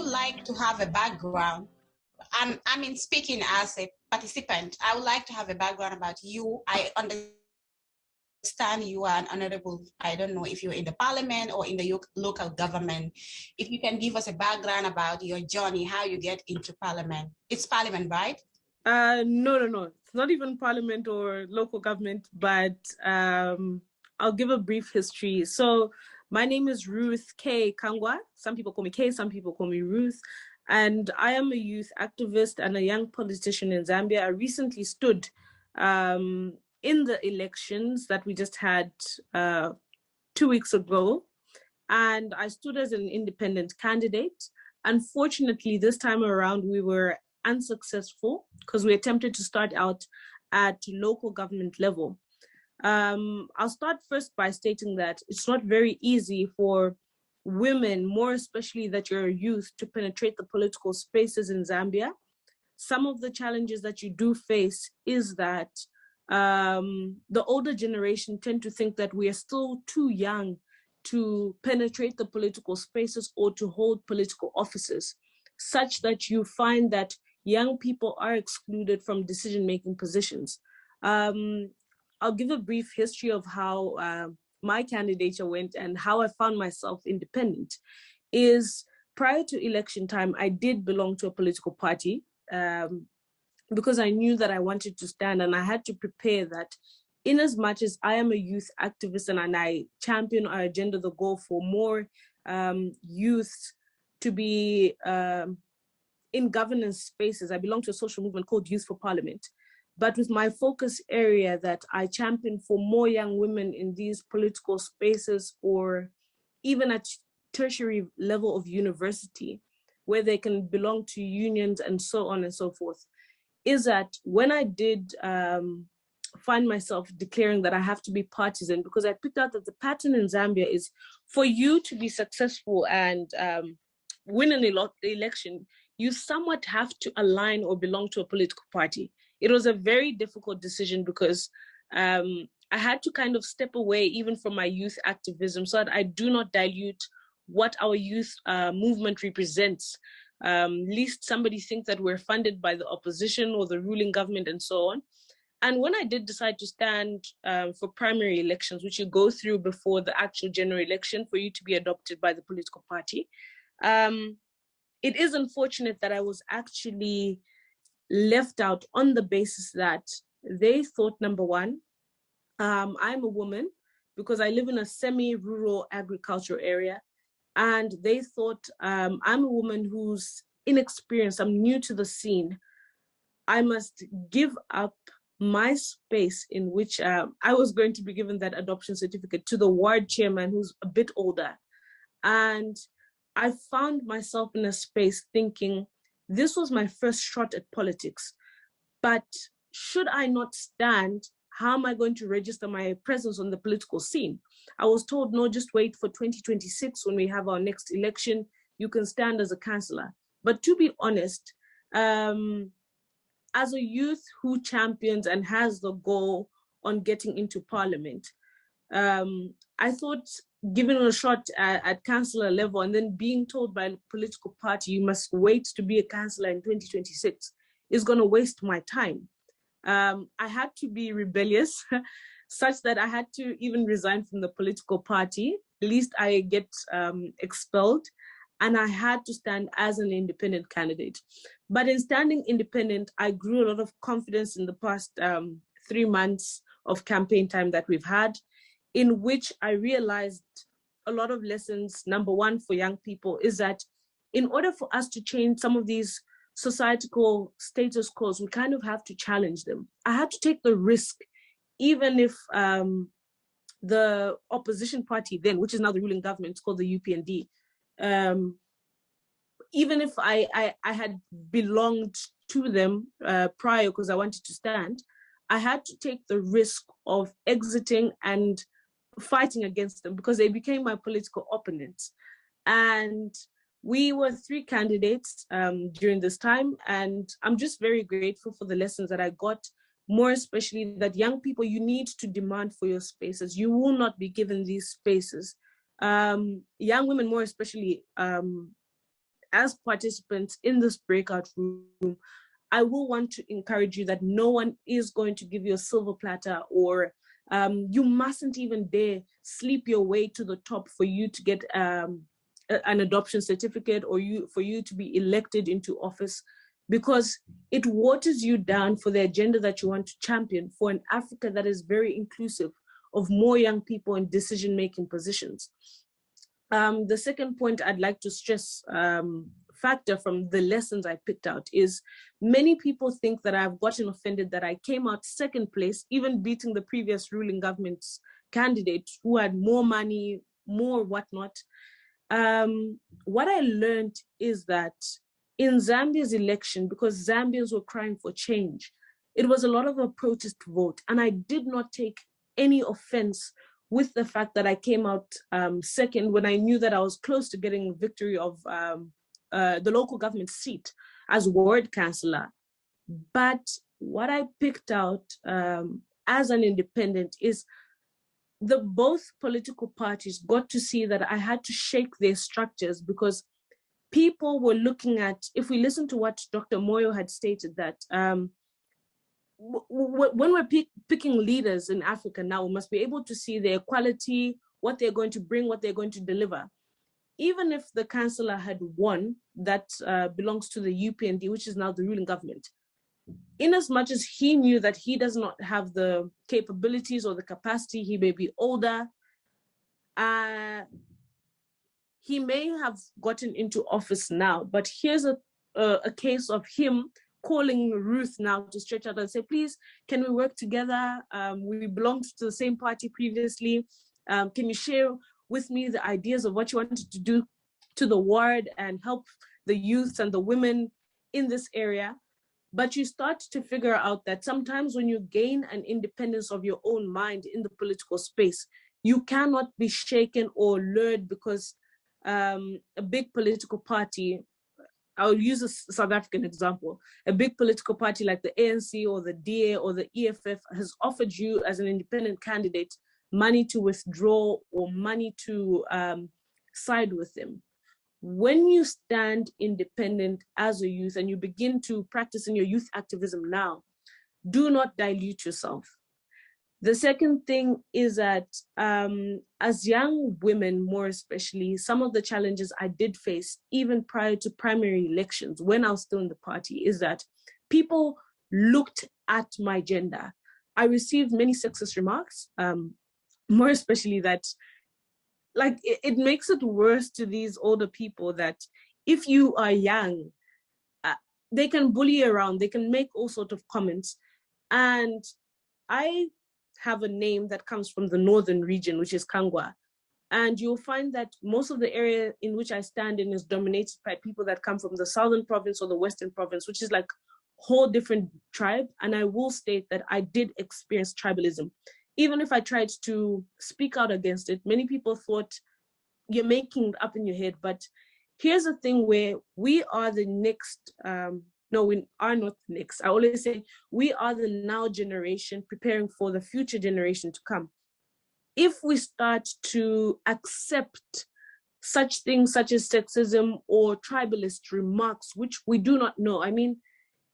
like to have a background. I mean, speaking as a participant, I would like to have a background about you. I understand you are an honorable, I don't know if you're in the parliament or in the local government. If you can give us a background about your journey, how you get into parliament. It's parliament, right? No. It's not even parliament or local government, but I'll give a brief history. So my name is Ruth K. Kangwa. Some people call me K, some people call me Ruth. And I am a youth activist and a young politician in Zambia. I recently stood in the elections that we just had 2 weeks ago. And I stood as an independent candidate. Unfortunately, this time around, we were unsuccessful because we attempted to start out at local government level. I'll start first by stating that it's not very easy for women, more especially that you're a youth, to penetrate the political spaces in Zambia. Some of the challenges that you do face is that the older generation tend to think that we are still too young to penetrate the political spaces or to hold political offices, such that you find that young people are excluded from decision-making positions. I'll give a brief history of how my candidature went and how I found myself independent. Is prior to election time, I did belong to a political party because I knew that I wanted to stand, and I had to prepare that in as much as I am a youth activist and I champion our agenda, the goal for more youth to be in governance spaces. I belong to a social movement called Youth for Parliament. But with my focus area that I champion for more young women in these political spaces, or even at tertiary level of university, where they can belong to unions and so on and so forth, is that when I did find myself declaring that I have to be partisan, because I picked out that the pattern in Zambia is for you to be successful and win an election, you somewhat have to align or belong to a political party. It was a very difficult decision because I had to kind of step away even from my youth activism so that I do not dilute what our youth movement represents. Least somebody thinks that we're funded by the opposition or the ruling government and so on. And when I did decide to stand for primary elections, which you go through before the actual general election for you to be adopted by the political party, it is unfortunate that I was actually left out on the basis that they thought, number one, I'm a woman because I live in a semi-rural agricultural area, and they thought I'm a woman who's inexperienced, I'm new to the scene. I must give up my space in which I was going to be given that adoption certificate to the ward chairman who's a bit older. And I found myself in a space thinking, this was my first shot at politics, but should I not stand, how am I going to register my presence on the political scene? I was told, no, just wait for 2026 when we have our next election, you can stand as a councillor. But to be honest, as a youth who champions and has the goal on getting into parliament, I thought giving a shot at councillor level and then being told by a political party, you must wait to be a councillor in 2026 is going to waste my time. I had to be rebellious such that I had to even resign from the political party, lest I get expelled. And I had to stand as an independent candidate. But in standing independent, I grew a lot of confidence in the past 3 months of campaign time that we've had, in which I realized a lot of lessons. Number one, for young people, is that in order for us to change some of these societal status quos, we kind of have to challenge them. I had to take the risk, even if the opposition party then, which is now the ruling government, it's called the UPND, even if I had belonged to them prior because I wanted to stand, I had to take the risk of exiting and fighting against them because they became my political opponents. And we were 3 candidates during this time, and I'm just very grateful for the lessons that I got, more especially that young people, you need to demand for your spaces. You will not be given these spaces. Young women, more especially, as participants in this breakout room, I will want to encourage you that no one is going to give you a silver platter, or you mustn't even dare sleep your way to the top for you to get an adoption certificate, or for you to be elected into office, because it waters you down for the agenda that you want to champion for an Africa that is very inclusive of more young people in decision-making positions. The second point I'd like to stress, factor from the lessons I picked out, is many people think that I've gotten offended that I came out second place, even beating the previous ruling government's candidate who had more money, more whatnot. What I learned is that in Zambia's election, because Zambians were crying for change, it was a lot of a protest vote. And I did not take any offense with the fact that I came out second, when I knew that I was close to getting victory of the local government seat as ward councillor. But what I picked out as an independent is both political parties got to see that I had to shake their structures, because people were looking at, if we listen to what Dr. Moyo had stated, that when we're picking leaders in Africa now, we must be able to see their quality, what they're going to bring, what they're going to deliver. Even if the councillor had won, that belongs to the UPND, which is now the ruling government, in as much as he knew that he does not have the capabilities or the capacity, he may be older, he may have gotten into office now, but here's a case of him calling Ruth now to stretch out and say, please, can we work together? We belonged to the same party previously. Can you share with me the ideas of what you wanted to do to the ward and help the youth and the women in this area? But you start to figure out that sometimes when you gain an independence of your own mind in the political space, you cannot be shaken or lured, because a big political party, I'll use a South African example, a big political party like the ANC or the DA or the EFF has offered you as an independent candidate money to withdraw or money to side with them. When you stand independent as a youth and you begin to practice in your youth activism now, do not dilute yourself. The second thing is that as young women, more especially, some of the challenges I did face even prior to primary elections when I was still in the party is that people looked at my gender. I received many sexist remarks, more especially that, like, it makes it worse to these older people that if you are young, they can bully around, they can make all sorts of comments. And I have a name that comes from the northern region, which is Kangwa. And you'll find that most of the area in which I stand in is dominated by people that come from the southern province or the western province, which is like a whole different tribe. And I will state that I did experience tribalism. Even if I tried to speak out against it, many people thought you're making it up in your head. But here's the thing where we are the next, no, we are not the next. I always say we are the now generation preparing for the future generation to come. If we start to accept such things such as sexism or tribalist remarks, which we do not know. I mean,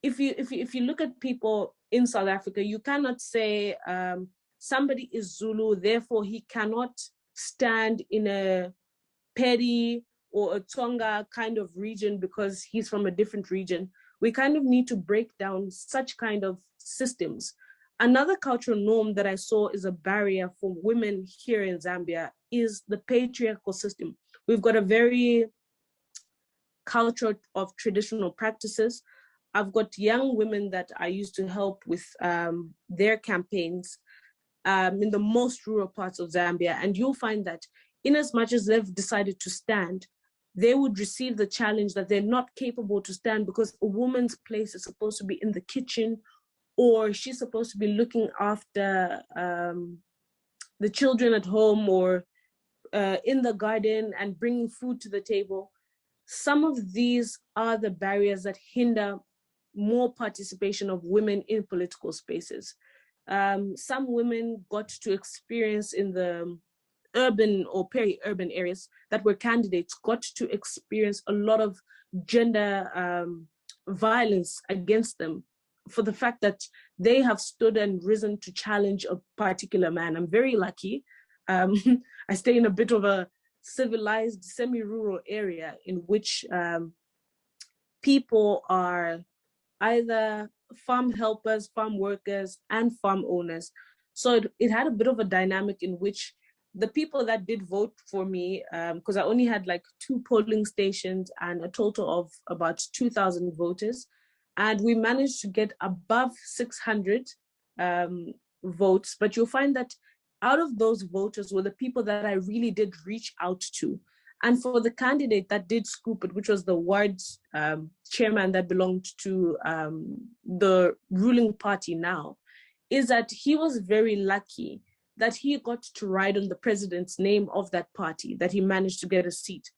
if you look at people in South Africa, you cannot say somebody is Zulu, therefore he cannot stand in a Pedi or a Tsonga kind of region because he's from a different region. We kind of need to break down such kind of systems. Another cultural norm that I saw is a barrier for women here in Zambia is the patriarchal system. We've got a very culture of traditional practices. I've got young women that I used to help with their campaigns in the most rural parts of Zambia. And you'll find that in as much as they've decided to stand, they would receive the challenge that they're not capable to stand because a woman's place is supposed to be in the kitchen, or she's supposed to be looking after the children at home or in the garden and bringing food to the table. Some of these are the barriers that hinder more participation of women in political spaces. Some women got to experience in the urban or peri-urban areas that were candidates got to experience a lot of gender violence against them for the fact that they have stood and risen to challenge a particular man. I'm very lucky. I stay in a bit of a civilized, semi-rural area in which people are either farm helpers, farm workers, and farm owners. So it had a bit of a dynamic in which the people that did vote for me, because I only had like 2 polling stations and a total of about 2,000 voters, and we managed to get above 600 votes. But you'll find that out of those voters were the people that I really did reach out to. And for the candidate that did scoop it, which was the ward's chairman that belonged to the ruling party now, is that he was very lucky that he got to ride on the president's name of that party, that he managed to get a seat.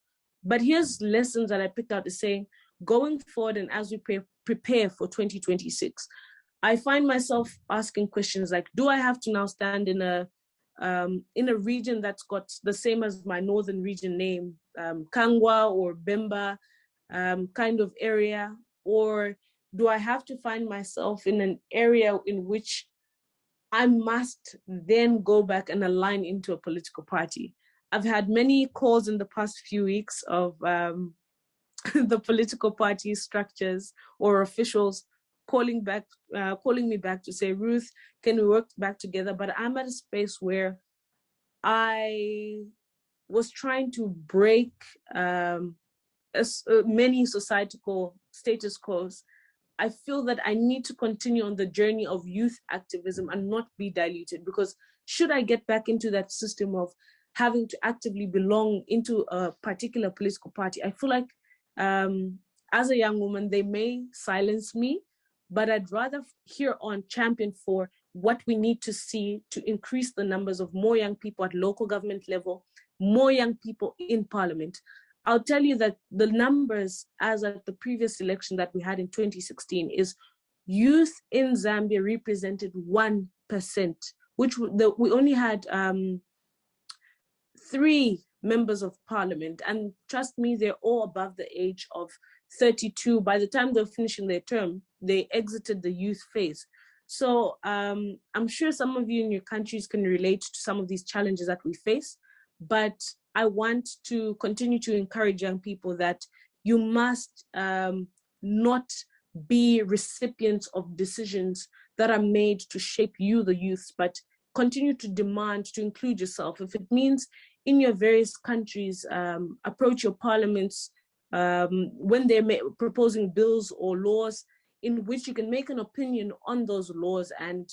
But here's lessons that I picked out to say, going forward and as we prepare for 2026, I find myself asking questions like, do I have to now stand in a region that's got the same as my northern region name, Kangwa or Bemba kind of area? Or do I have to find myself in an area in which I must then go back and align into a political party? I've had many calls in the past few weeks of the political party structures or officials calling me back to say, Ruth, can we work back together? But I'm at a space where I was trying to break many societal status quos. I feel that I need to continue on the journey of youth activism and not be diluted, because should I get back into that system of having to actively belong into a particular political party, I feel like as a young woman, they may silence me, but I'd rather here on champion for what we need to see to increase the numbers of more young people at local government level, more young people in parliament. I'll tell you that the numbers as at the previous election that we had in 2016 is youth in Zambia represented 1%, which we only had 3 members of parliament. And trust me, they're all above the age of 32. By the time they're finishing their term, they exited the youth phase. So I'm sure some of you in your countries can relate to some of these challenges that we face, but I want to continue to encourage young people that you must not be recipients of decisions that are made to shape you, the youth, but continue to demand to include yourself. If it means in your various countries, approach your parliaments when they're proposing bills or laws in which you can make an opinion on those laws, and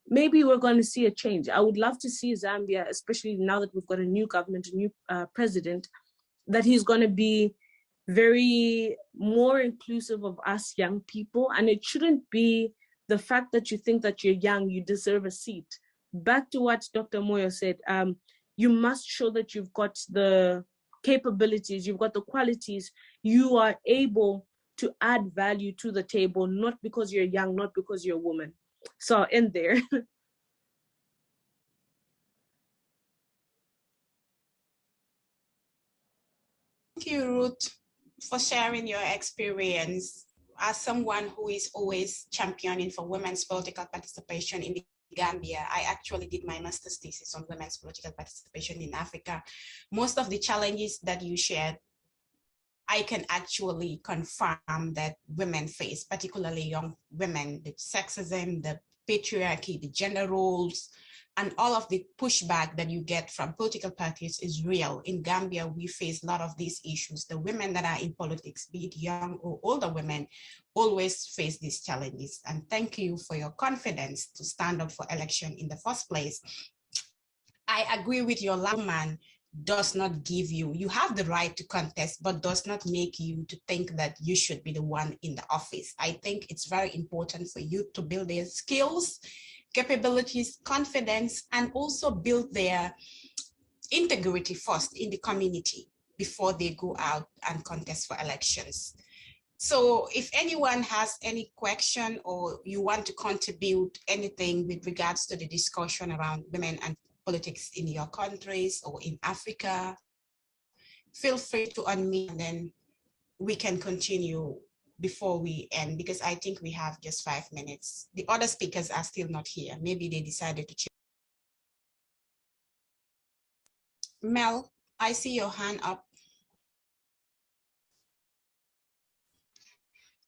maybe we're going to see a change. I would love to see Zambia, especially now that we've got a new government, a new president, that he's going to be very more inclusive of us young people. And it shouldn't be the fact that you think that you're young, you deserve a seat. Back to what Dr. Moyo said, you must show that you've got the capabilities, you've got the qualities, you are able to add value to the table, not because you're young, not because you're a woman. So I'll end there. Thank you, Ruth, for sharing your experience. As someone who is always championing for women's political participation in Gambia, I actually did my master's thesis on women's political participation in Africa. Most of the challenges that you shared, I can actually confirm that women face, particularly young women, the sexism, the patriarchy, the gender roles, and all of the pushback that you get from political parties is real. In Gambia, we face a lot of these issues. The women that are in politics, be it young or older women, always face these challenges. And thank you for your confidence to stand up for election in the first place. I agree with your man. Does not give you, you have the right to contest, but does not make you to think that you should be the one in the office. I think it's very important for you to build their skills, capabilities, confidence, and also build their integrity first in the community before they go out and contest for elections. So if anyone has any question or you want to contribute anything with regards to the discussion around women and politics in your countries or in Africa, feel free to unmute and then we can continue before we end, because I think we have just 5 minutes. The other speakers are still not here. Maybe they decided to change. Mel, I see your hand up.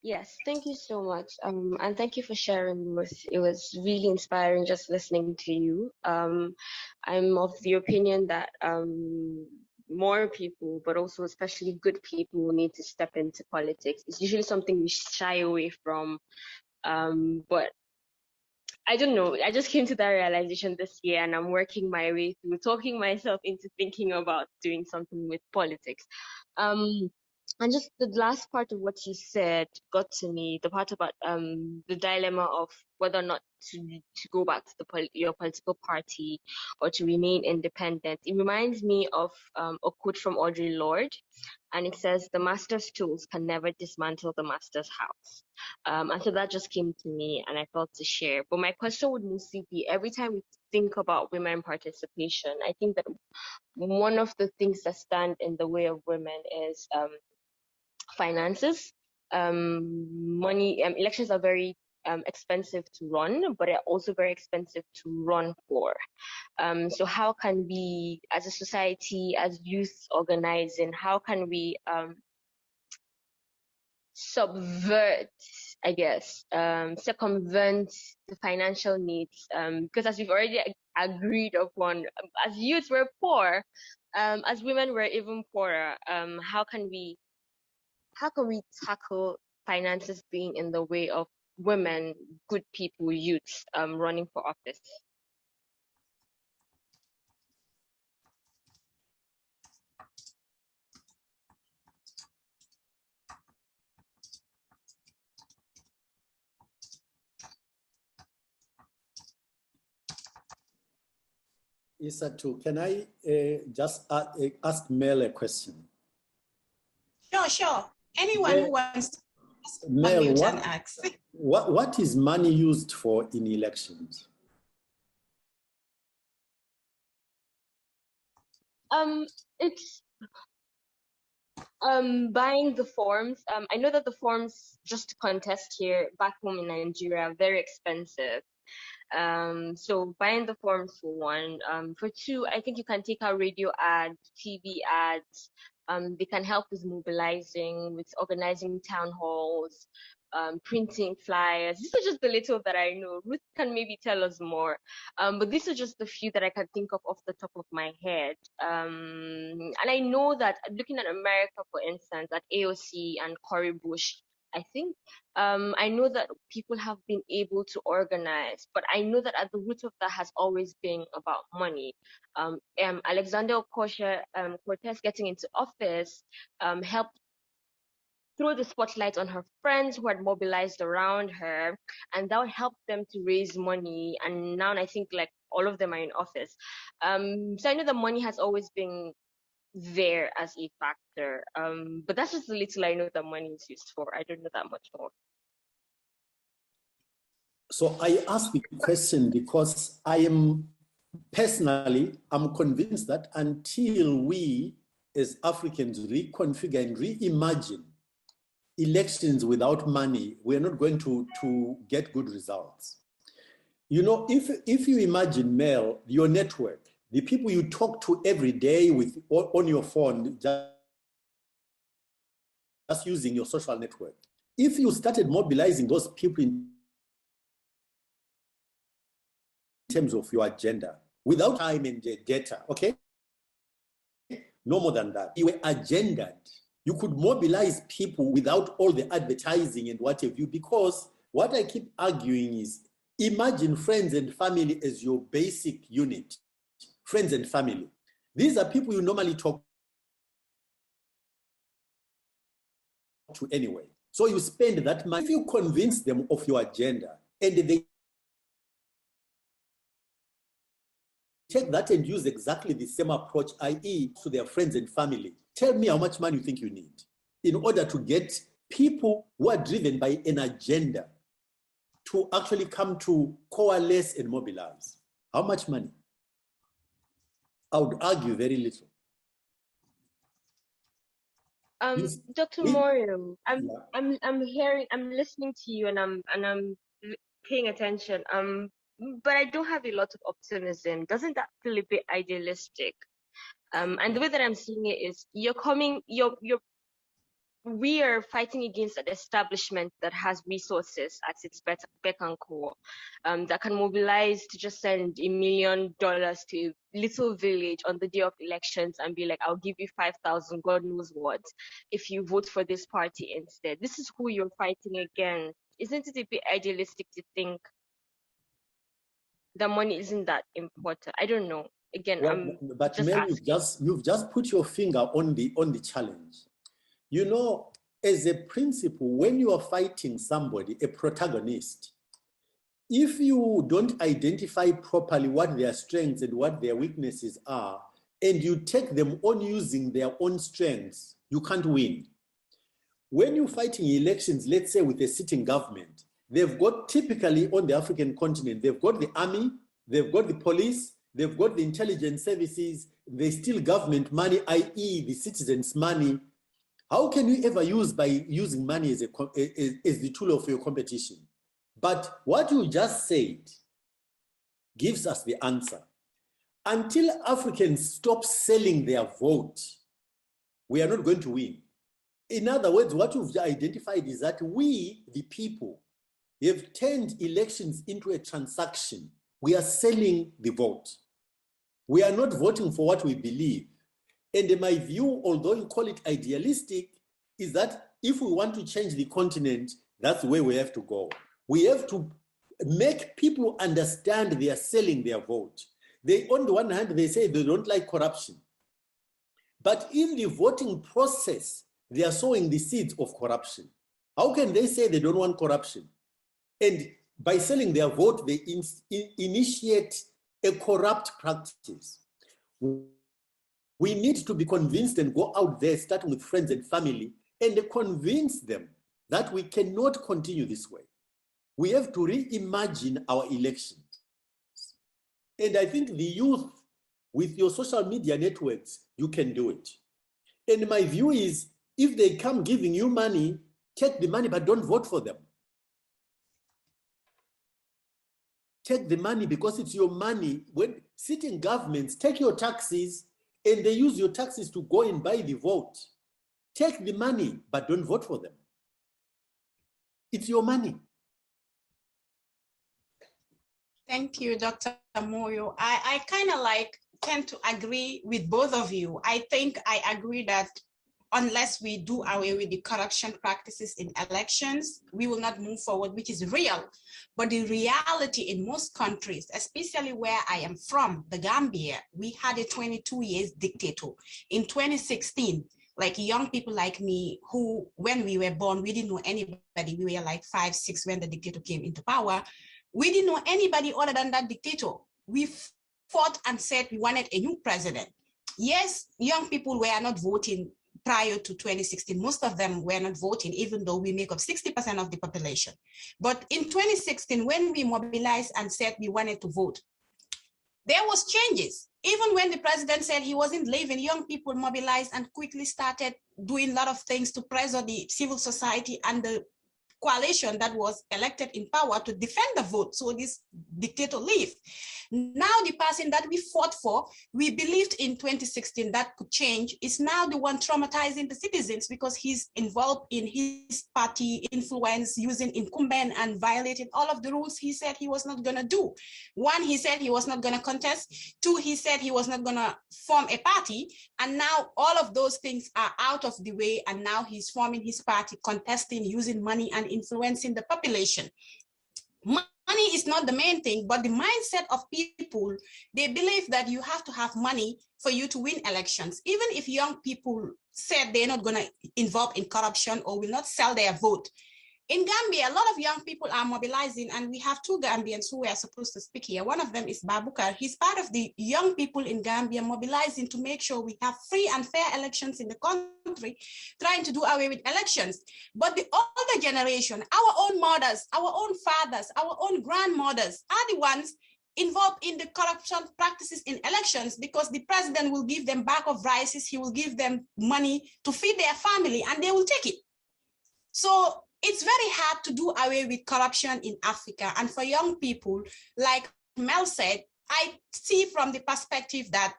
Yes, thank you so much. And thank you for sharing, Ruth. It was really inspiring just listening to you. I'm of the opinion that more people, but also especially good people, need to step into politics. It's usually something we shy away from. But I don't know. I just came to that realization this year, and I'm working my way through talking myself into thinking about doing something with politics. And just the last part of what you said got to me, the part about the dilemma of whether or not to go back to your political party or to remain independent. It reminds me of a quote from Audre Lorde, and it says, "The master's tools can never dismantle the master's house." And so that just came to me, and I felt to share. But my question would mostly be, every time we think about women participation, I think that one of the things that stand in the way of women is finances. Money. Elections are very expensive to run, but they're also very expensive to run for. So how can we, as a society, as youth organizing, how can we subvert, I guess, circumvent the financial needs? Because as we've already agreed upon, as youth we're poor, as women we're even poorer. How can we tackle finances being in the way of women, good people, youths running for office? Isatu, can I just ask Mel a question? Sure. Anyone who wants to Mel, ask. What is money used for in elections? It's buying the forms. I know that the forms just to contest here back home in Nigeria are very expensive. So buying the forms for one. For two, I think you can take out radio ads, TV ads. They can help with mobilizing, with organizing town halls, printing flyers. These are just the little that I know. Ruth can maybe tell us more. But these are just the few that I can think of off the top of my head. And I know that looking at America, for instance, at AOC and Cory Bush, I think, I know that people have been able to organize, but I know that at the root of that has always been about money. Alexander Ocasio-Cortez getting into office helped throw the spotlight on her friends who had mobilized around her, and that helped them to raise money. And now I think like all of them are in office. So I know that money has always been there as a factor. But that's just the little I know that money is used for. I don't know that much more. So I ask the question because I'm convinced that until we as Africans reconfigure and reimagine elections without money, we're not going to get good results. You know, if you imagine, Mel, your network, the people you talk to every day on your phone, just using your social network, if you started mobilizing those people in terms of your agenda, without time and data, okay? No more than that. You were agendaed. You could mobilize people without all the advertising and what have you, because what I keep arguing is, imagine friends and family as your basic unit. Friends and family. These are people you normally talk to anyway. So you spend that money. If you convince them of your agenda and they take that and use exactly the same approach, i.e. to their friends and family, tell me how much money you think you need in order to get people who are driven by an agenda to actually come to coalesce and mobilize. How much money? I would argue very little. Dr. We- Morio, Yeah. I'm listening to you, and I'm paying attention. But I don't have a lot of optimism. Doesn't that feel a bit idealistic? And the way that I'm seeing it is, we are fighting against an establishment that has resources at its beck and call, that can mobilize to just send $1 million to a little village on the day of elections and be like, I'll give you 5,000, God knows what, if you vote for this party instead. This is who you're fighting against. Isn't it a bit idealistic to think that money isn't that important? I don't know. Again, Well, but just Mary, asking. you've just put your finger on the challenge. You know, as a principle, when you are fighting somebody, a protagonist, if you don't identify properly what their strengths and what their weaknesses are, and you take them on using their own strengths, you can't win. When you're fighting elections, let's say with a sitting government, they've got, typically on the African continent, they've got the army, they've got the police, they've got the intelligence services, they steal government money, i.e. the citizens' money. How can you ever by using money as the tool of your competition? But what you just said gives us the answer. Until Africans stop selling their vote, we are not going to win. In other words, what you've identified is that we, the people, have turned elections into a transaction. We are selling the vote. We are not voting for what we believe. And in my view, although you call it idealistic, is that if we want to change the continent, that's where we have to go. We have to make people understand they are selling their vote. They, on the one hand, they say they don't like corruption. But in the voting process, they are sowing the seeds of corruption. How can they say they don't want corruption? And by selling their vote, they initiate a corrupt practice. We need to be convinced and go out there, starting with friends and family, and convince them that we cannot continue this way. We have to reimagine our elections. And I think the youth, with your social media networks, you can do it. And my view is, if they come giving you money, take the money, but don't vote for them. Take the money because it's your money. When sitting governments take your taxes and they use your taxes to go and buy the vote, take the money, but don't vote for them. It's your money. Thank you, Dr. Moyo. I kind of tend to agree with both of you. I think I agree that unless we do away with the corruption practices in elections, we will not move forward, which is real. But the reality in most countries, especially where I am from, the Gambia, we had a 22 years dictator. In 2016, like young people like me who, when we were born, we didn't know anybody. We were like 5, 6 when the dictator came into power. We didn't know anybody other than that dictator. We fought and said we wanted a new president. Yes, young people were not voting prior to 2016. Most of them were not voting, even though we make up 60% of the population. But in 2016, when we mobilized and said we wanted to vote, there was changes. Even when the president said he wasn't leaving, young people mobilized and quickly started doing a lot of things to pressure the civil society and the coalition that was elected in power to defend the vote, so this dictator leave. Now the person that we fought for, we believed in 2016 that could change, is now the one traumatizing the citizens because he's involved in his party influence, using incumbent and violating all of the rules he said he was not gonna do. 1, he said he was not gonna contest. 2, he said he was not gonna form a party. And now all of those things are out of the way, and now he's forming his party, contesting, using money and influencing the population. Money is not the main thing, but the mindset of people, they believe that you have to have money for you to win elections. Even if young people said they're not going to involve in corruption or will not sell their vote. In Gambia, a lot of young people are mobilizing, and we have 2 Gambians who were supposed to speak here. One of them is Babukar. He's part of the young people in Gambia mobilizing to make sure we have free and fair elections in the country, trying to do away with elections. But the older generation, our own mothers, our own fathers, our own grandmothers are the ones involved in the corruption practices in elections, because the president will give them bag of rices, he will give them money to feed their family, and they will take it. So it's very hard to do away with corruption in Africa. And for young people, like Mel said, I see from the perspective that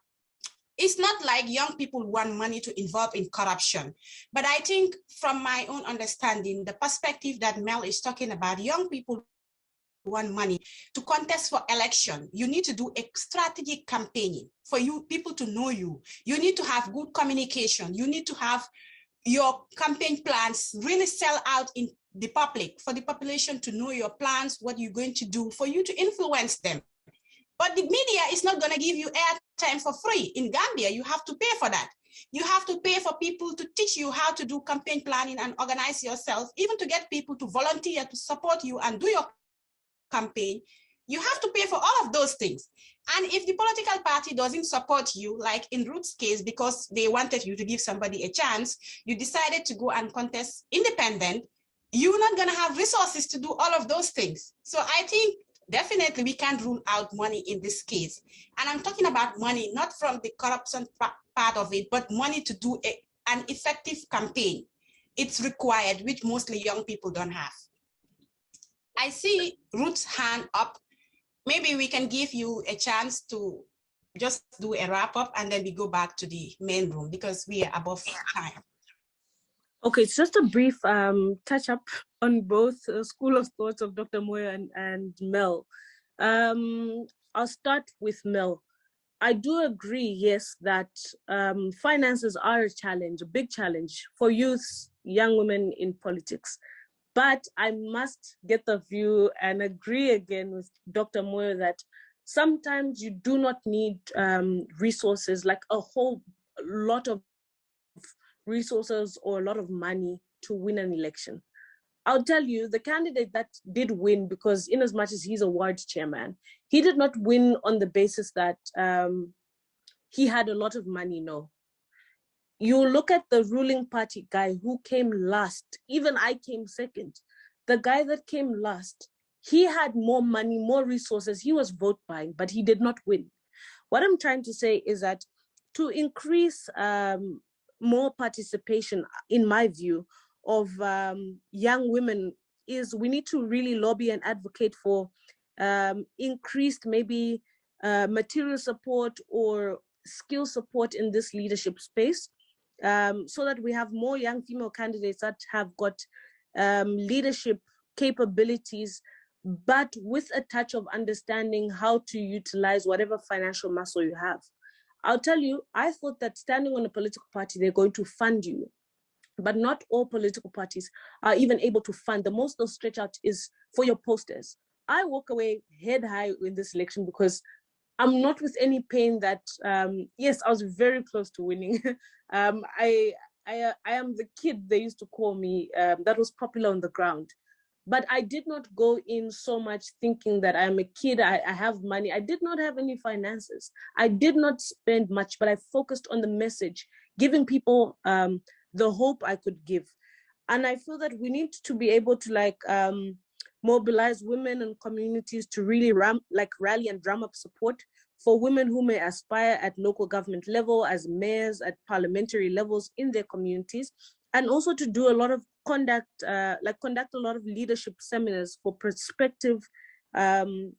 it's not like young people want money to involve in corruption. But I think from my own understanding, the perspective that Mel is talking about, young people want money to contest for election. You need to do a strategic campaigning for you, people to know you. You need to have good communication. You need to have your campaign plans really sell out in the public, for the population to know your plans, what you're going to do, for you to influence them. But the media is not going to give you airtime for free. In Gambia, you have to pay for that. You have to pay for people to teach you how to do campaign planning and organize yourself, even to get people to volunteer to support you and do your campaign. You have to pay for all of those things. And if the political party doesn't support you, like in Ruth's case, because they wanted you to give somebody a chance, you decided to go and contest independent, you're not going to have resources to do all of those things. So I think definitely we can't rule out money in this case. And I'm talking about money, not from the corruption part of it, but money to do an effective campaign. It's required, which mostly young people don't have. I see Ruth's hand up. Maybe we can give you a chance to just do a wrap up, and then we go back to the main room because we are above time. Okay, it's just a brief touch up on both school of thoughts of Dr. Moyo and Mel. I'll start with Mel. I do agree, yes, that finances are a challenge, a big challenge for youth, young women in politics. But I must get the view and agree again with Dr. Moyo that sometimes you do not need resources, like a whole lot of resources or a lot of money to win an election. I'll tell you, the candidate that did win, because in as much as he's a ward chairman, he did not win on the basis that he had a lot of money, no. You look at the ruling party guy who came last, even I came second. The guy that came last, he had more money, more resources, he was vote buying, but he did not win. What I'm trying to say is that to increase more participation, in my view, of young women, is we need to really lobby and advocate for increased maybe material support or skill support in this leadership space, so that we have more young female candidates that have got leadership capabilities, but with a touch of understanding how to utilize whatever financial muscle you have. I'll tell you, I thought that standing on a political party, they're going to fund you, but not all political parties are even able to fund. The most they'll stretch out is for your posters. I walk away head high in this election because I'm not with any pain that, yes, I was very close to winning. I am the kid they used to call me, that was popular on the ground. But I did not go in so much thinking that I'm a kid, I have money. I did not have any finances. I did not spend much, but I focused on the message, giving people the hope I could give. And I feel that we need to be able to mobilize women and communities to really rally and drum up support for women who may aspire at local government level, as mayors, at parliamentary levels in their communities, and also to do a lot of conduct a lot of leadership seminars for prospective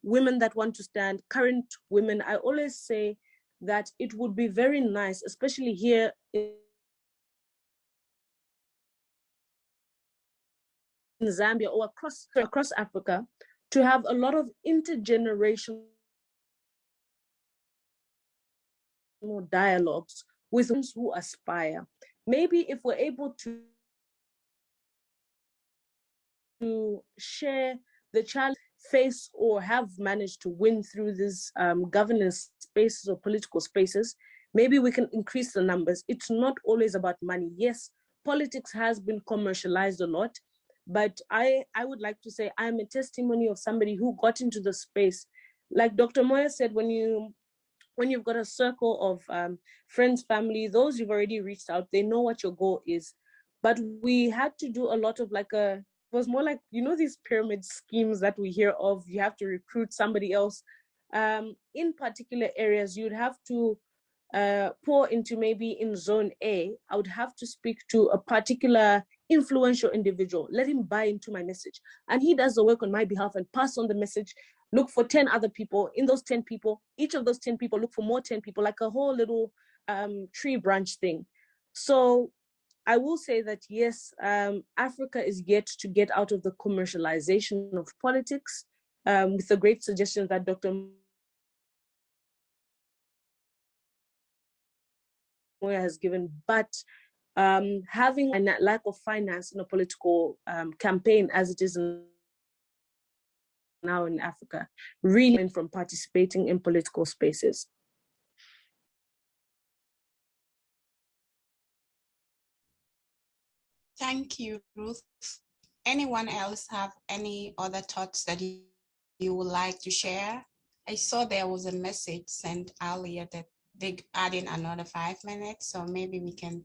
women that want to stand, current women. I always say that it would be very nice, especially here in Zambia or across Africa, to have a lot of intergenerational dialogues with those who aspire. Maybe if we're able to share the challenge face or have managed to win through these governance spaces or political spaces, maybe we can increase the numbers. It's not always about money. Yes, politics has been commercialized a lot, but I would like to say I'm a testimony of somebody who got into the space. Like Dr. Moyo said, when you've got a circle of friends, family, those you've already reached out, they know what your goal is. But we had to do a lot of it was more like, these pyramid schemes that we hear of. You have to recruit somebody else. in particular areas, you'd have to pour into, maybe in zone A, I would have to speak to a particular influential individual, let him buy into my message. And he does the work on my behalf and pass on the message, look for 10 other people. In those 10 people, each of those 10 people look for more 10 people, like a whole little tree branch thing. So I will say that, yes, Africa is yet to get out of the commercialization of politics, with the great suggestions that Dr. Moyo has given, but having a lack of finance in a political campaign as it is now in Africa, really from participating in political spaces. Thank you, Ruth. Anyone else have any other thoughts that you would like to share? I saw there was a message sent earlier that they add in another 5 minutes, so maybe we can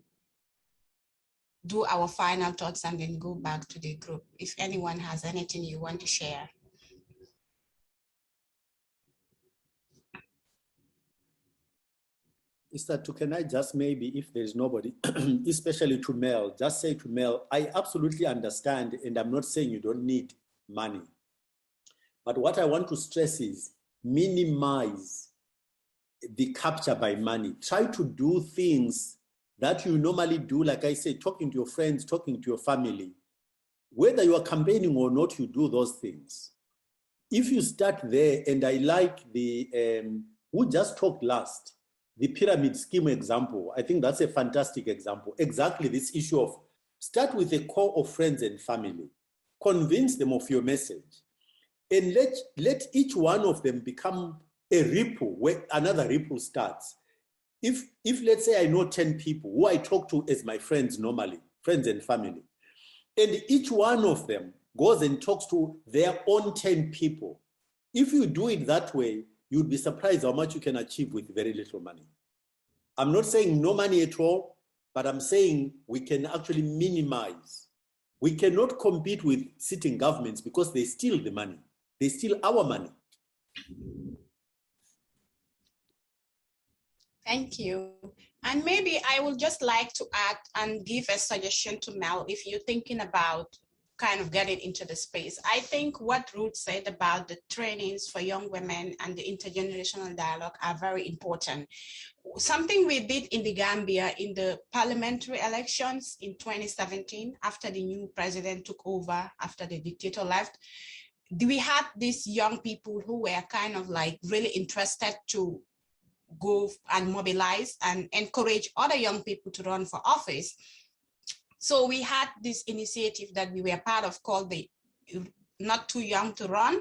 do our final thoughts and then go back to the group. If anyone has anything you want to share. Mr. Can I just maybe, if there's nobody, especially to Mel, just say to Mel, I absolutely understand, and I'm not saying you don't need money. But what I want to stress is minimize the capture by money. Try to do things that you normally do, like I say, talking to your friends, talking to your family. Whether you are campaigning or not, you do those things. If you start there, and I like the, who just talked last, the pyramid scheme example, I think that's a fantastic example. Exactly this issue of start with a core of friends and family, convince them of your message, and let each one of them become a ripple where another ripple starts. If let's say I know 10 people who I talk to as my friends normally, friends and family, and each one of them goes and talks to their own 10 people, if you do it that way, you'd be surprised how much you can achieve with very little money. I'm not saying no money at all, but I'm saying we can actually minimize. We cannot compete with sitting governments because they steal the money. They steal our money. Thank you. And maybe I would just like to add and give a suggestion to Mel if you're thinking about kind of getting into the space. I think what Ruth said about the trainings for young women and the intergenerational dialogue are very important. Something we did in the Gambia in the parliamentary elections in 2017, after the new president took over, after the dictator left, we had these young people who were kind of like really interested to go and mobilize and encourage other young people to run for office. So we had this initiative that we were part of called the Not Too Young to Run.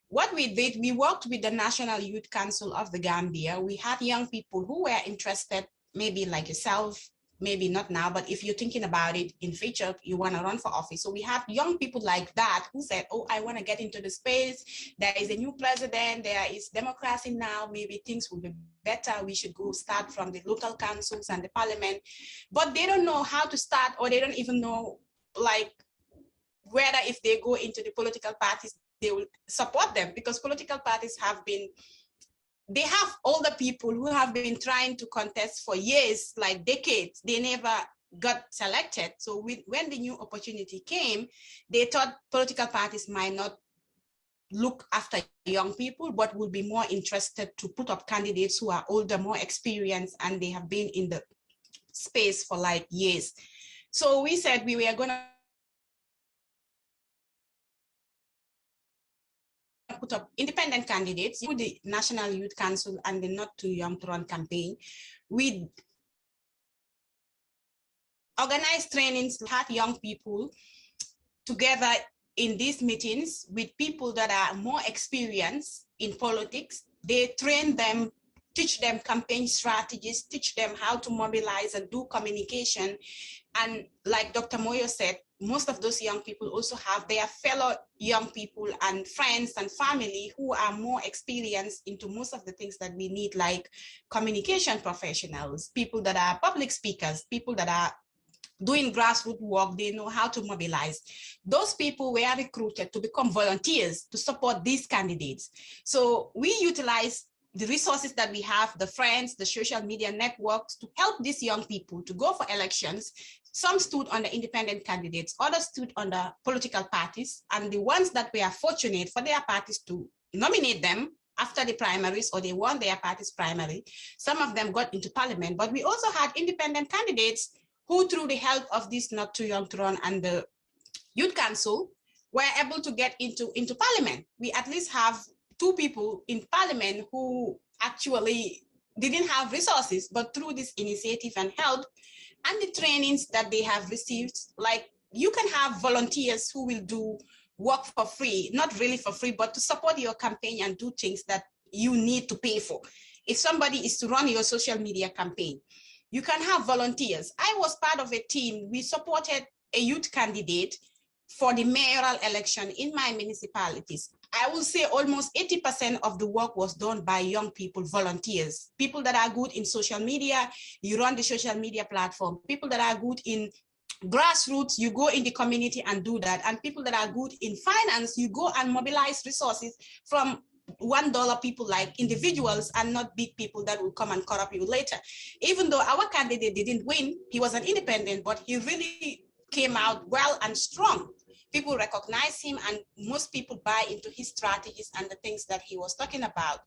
What we did, we worked with the National Youth Council of the Gambia. We had young people who were interested, maybe like yourself, maybe not now, but if you're thinking about it in future, you want to run for office. So we have young people like that who said, oh, I want to get into the space. There is a new president. There is democracy now. Maybe things will be better. We should go start from the local councils and the parliament. But they don't know how to start, or they don't even know like whether if they go into the political parties, they will support them, because political parties have been, they have older people who have been trying to contest for years, like decades. They never got selected. So when the new opportunity came, they thought political parties might not look after young people, but will be more interested to put up candidates who are older, more experienced, and they have been in the space for like years. So we said we were going to put up independent candidates through the National Youth Council and the Not Too Young to Run campaign. We organized trainings, had young people together in these meetings with people that are more experienced in politics. They train them, teach them campaign strategies, teach them how to mobilize and do communication. And like Dr. Moyo said, most of those young people also have their fellow young people and friends and family who are more experienced into most of the things that we need, like communication professionals, people that are public speakers, people that are doing grassroots work, they know how to mobilize. Those people were recruited to become volunteers to support these candidates. So we utilize the resources that we have, the friends, the social media networks, to help these young people to go for elections. Some stood under independent candidates, others stood under political parties, and the ones that were fortunate for their parties to nominate them after the primaries, or they won their party's primary, some of them got into parliament. But we also had independent candidates who, through the help of this Not Too Young to Run and the Youth Council, were able to get into parliament. We at least have 2 people in parliament who actually didn't have resources, but through this initiative and help and the trainings that they have received, like you can have volunteers who will do work for free, not really for free, but to support your campaign and do things that you need to pay for. If somebody is to run your social media campaign, you can have volunteers. I was part of a team. We supported a youth candidate for the mayoral election in my municipalities. I will say almost 80% of the work was done by young people, volunteers, people that are good in social media. You run the social media platform. People that are good in grassroots, you go in the community and do that. And people that are good in finance, you go and mobilize resources from $1 people, like individuals, and not big people that will come and corrupt you later. Even though our candidate didn't win, he was an independent, but he really came out well and strong. People recognize him, and most people buy into his strategies and the things that he was talking about.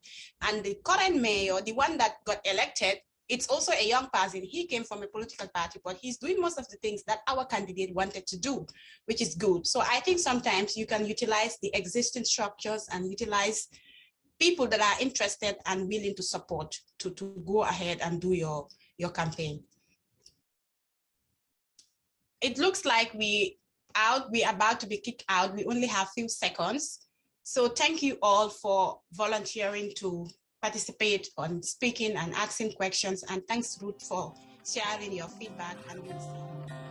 And the current mayor, the one that got elected, it's also a young person. He came from a political party, but he's doing most of the things that our candidate wanted to do, which is good. So I think sometimes you can utilize the existing structures and utilize people that are interested and willing to support to go ahead and do your campaign. It looks like we're about to be kicked out. We only have a few seconds. So thank you all for volunteering to participate on speaking and asking questions. And thanks, Ruth, for sharing your feedback. And we'll see you.